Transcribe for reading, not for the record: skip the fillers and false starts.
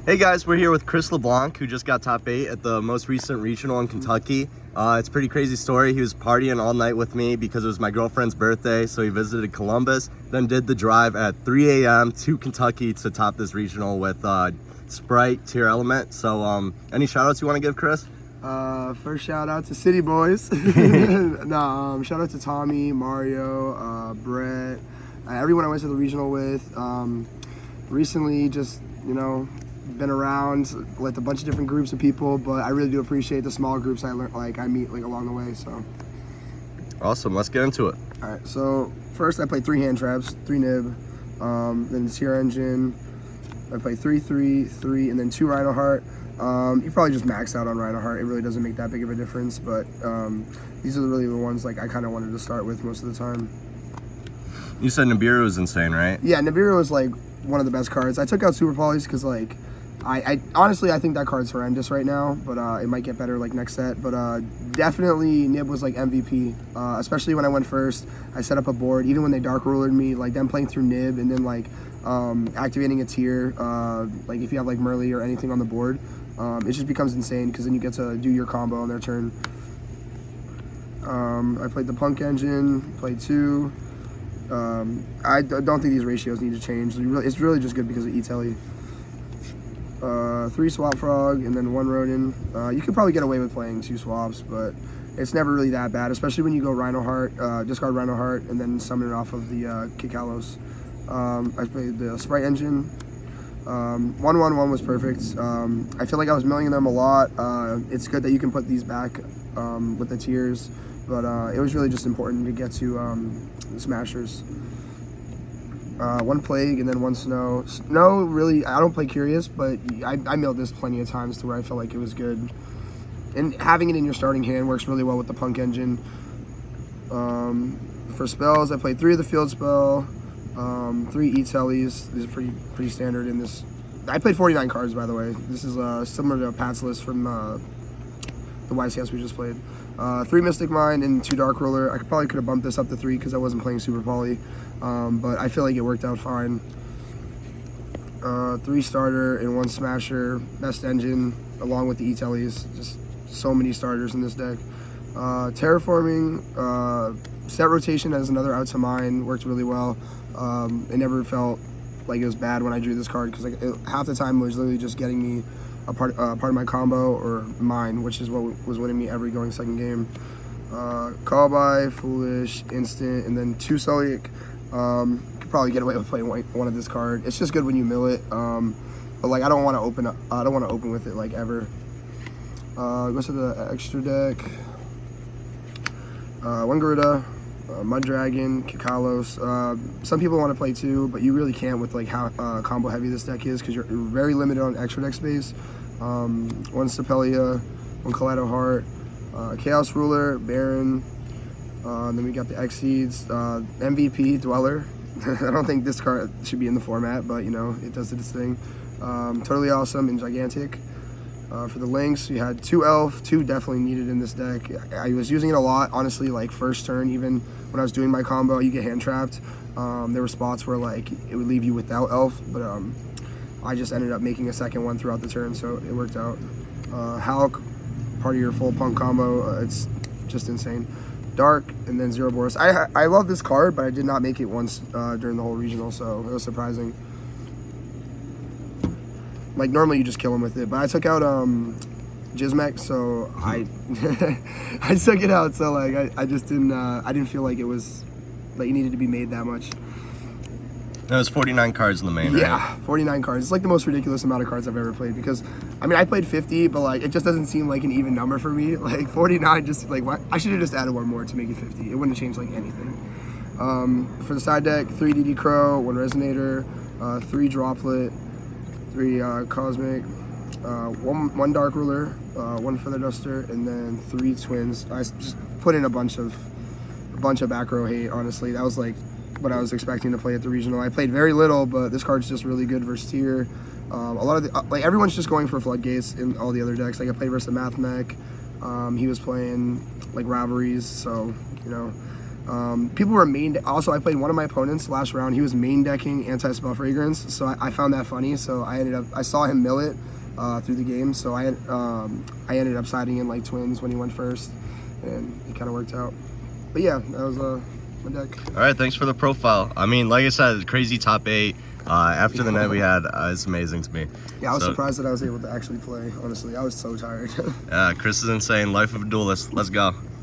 Hey guys, we're here with Chris LeBlanc, who just got top 8 at the most recent regional in Kentucky. It's a pretty crazy story. He was partying all night with me because it was my girlfriend's birthday, so he visited Columbus, then did the drive at 3 a.m. to Kentucky to top this regional with Spright-Tear-Element. So any shout outs you want to give, Chris? First shout out to City Boys. Shout out to Tommy, Mario, Brett, everyone I went to the regional with. Recently just, been around with a bunch of different groups of people, but I really do appreciate the small groups I meet along the way. So awesome, let's get into it. All right, so first I played 3 hand traps, 3 nib, then Tear Engine. I played 3, 3, 3, and then 2 Rhino Heart. You probably just max out on Rhino Heart. It really doesn't make that big of a difference, but these are really the ones I kind of wanted to start with most of the time. You said Nibiru was insane, right? Yeah, Nibiru was one of the best cards. I took out Super Polys because I honestly think that card's horrendous right now, but it might get better next set. But definitely Nib was MVP, especially when I went first. I set up a board, even when they Dark Rulered me, them playing through Nib and then activating a tier, if you have Merly or anything on the board, it just becomes insane because then you get to do your combo on their turn. I played the Punk Engine, played 2. I don't think these ratios need to change. It's really just good because of E-Telly. 3 Swap Frog and then 1 Rodin. You could probably get away with playing 2 swaps, but it's never really that bad, especially when you go Rhino Heart, discard Rhino Heart, and then summon it off of the Kikalos. I played the Sprite Engine. 1-1-1 was perfect. I feel like I was milling them a lot. It's good that you can put these back with the tiers, but it was really just important to get to the Smashers. 1 Plague and then 1 Snow. Snow, really, I don't play Curious, but I milled this plenty of times to where I felt like it was good. And having it in your starting hand works really well with the Punk Engine. For spells, I played 3 of the Field Spell, 3 E-Tellys. These are pretty standard in this. I played 49 cards, by the way. This is similar to Pat's list from the YCS we just played. 3 Mystic Mind and 2 Dark Ruler. I probably could have bumped this up to 3 because I wasn't playing Super Poly, but I feel like it worked out fine. 3 Starter and 1 Smasher. Best Engine along with the E-Tellys. Just so many starters in this deck. Terraforming, set rotation as another out to mine worked really well. It never felt like it was bad when I drew this card because half the time it was literally just getting me a part of my combo or mine, which is what was winning me every going second game. Call by, Foolish, Instant, and then 2 Sulliek. Could probably get away with playing one of this card. It's just good when you mill it, but I don't want to open up. I don't want to open with it ever. Goes to the extra deck. 1 Garuda, Mud Dragon, Kikalos. Some people want to play 2, but you really can't with how combo heavy this deck is because you're very limited on extra deck space. 1 Stapelia, 1 Kaleido Heart, Chaos Ruler, Baron. Then we got the Exceeds, MVP, Dweller. I don't think this card should be in the format, but it does its thing. Totally Awesome and Gigantic. For the links, we had 2 Elf, 2 definitely needed in this deck. I was using it a lot, honestly, first turn, even when I was doing my combo, you get hand trapped. There were spots where it would leave you without Elf, but I just ended up making a second one throughout the turn, so it worked out. Hulk, part of your full Punk combo, it's just insane. Dark, and then 0 Boros. I love this card, but I did not make it once during the whole regional, so it was surprising. Normally you just kill him with it, but I took out Jizmek, so I I took it out, so I just didn't I didn't feel like it was it needed to be made that much. That was 49 cards in the main, right? Yeah, 49 cards. It's the most ridiculous amount of cards I've ever played because I played 50, but it just doesn't seem like an even number for me. 49 just why? I should have just added 1 more to make it 50. It wouldn't have changed anything. For the side deck, 3 DD Crow, 1 Resonator, 3 Droplet, 3 Cosmic, 1 Dark Ruler, 1 Feather Duster, and then 3 Twins. I just put in a bunch of back row hate, honestly. That was what I was expecting to play at the regional. I played very little, but this card's just really good versus tier. A lot of the, everyone's just going for Floodgates in all the other decks. I played versus the Math Mech. He was playing Rivalries, so People were also I played one of my opponents last round. He was main decking anti-spell fragrance, so I found that funny. So I saw him mill it through the game. So I ended up siding in like twins when he went first, and it kind of worked out. But yeah, that was my deck. All right, thanks for the profile. I mean, like I said, crazy top 8. After the night we had, it's amazing to me. Yeah, I was surprised that I was able to actually play. Honestly, I was so tired. Yeah, Chris is insane. Life of a duelist. Let's go.